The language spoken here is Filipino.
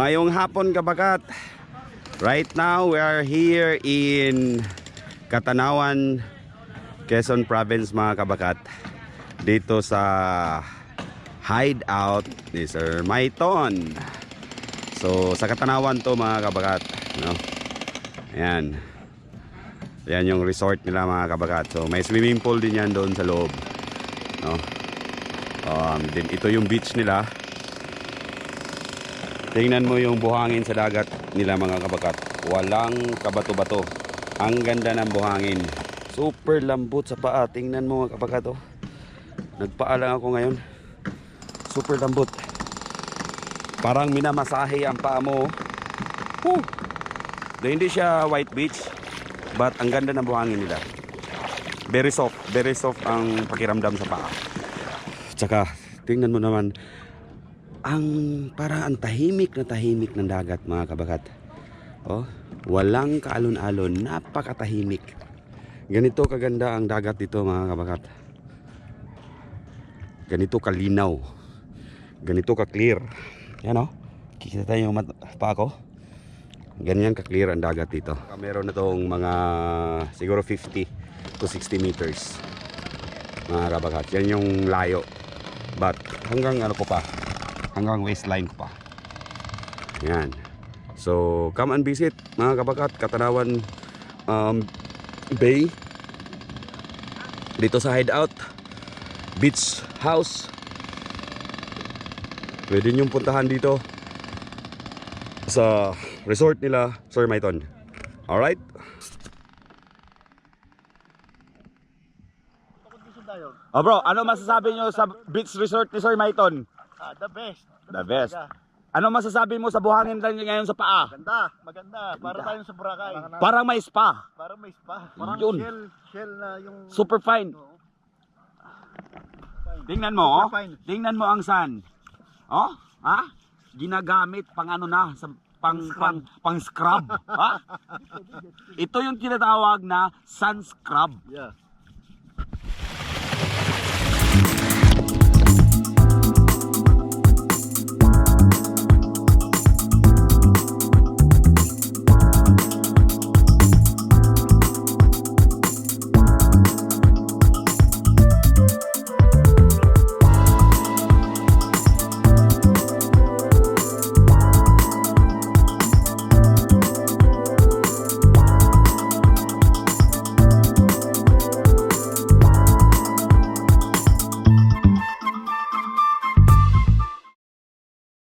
Mayong hapon kabakat. Right now we are here in Catanawan, Quezon Province mga kabakat. Dito sa hideout ni Sir Maiton. So sa Catanawan to mga kabakat, no? Ayan. Ayan yung resort nila mga kabakat. So may swimming pool din yan doon sa loob, no? Din ito yung beach nila. Tingnan mo yung buhangin sa dagat nila mga kabakat. Walang kabato-bato. Ang ganda ng buhangin. Super lambot sa paa. Tingnan mo mga kabakat, oh. Nagpaa lang ako ngayon. Super lambot. Parang minamasahe ang paa mo, oh. Hindi siya white beach, but ang ganda ng buhangin nila. Very soft ang pakiramdam sa paa. Tsaka tingnan mo naman ang tahimik ng dagat mga kabakat. Oh, walang kaalon-alon, napakatahimik. Ganito kaganda ang dagat dito mga kabakat. Ganito kalinaw. Ganito ka-clear. Yan, oh. Kikita tayo yung pa ako. Ganyan ka-clear ang dagat dito. Meron na tong mga siguro 50 to 60 meters. Mga kabakat. Yan yung layo. But hanggang ano ko pa, hanggang waistline ko pa. Yan. So come and visit mga kabakat, Catanawan Bay. Dito sa hideout beach house. Pwede nyo puntahan dito sa resort nila Sir Maiton. Alright? Oh bro, ano masasabi nyo sa beach resort ni Sir Maiton? The best. The best. Ano masasabi mo sa buhangin lang ngayon sa paa? Maganda. Para tayong sa Boracay. Parang may spa. Parang may spa. Parang yun. Shell na yung... Super fine. Tingnan mo, oh. Super fine. Tingnan mo ang sun. Oh, ha? Ginagamit pang ano na, sa pang scrub, ha? Ito yung tinatawag na sun scrub. Yeah.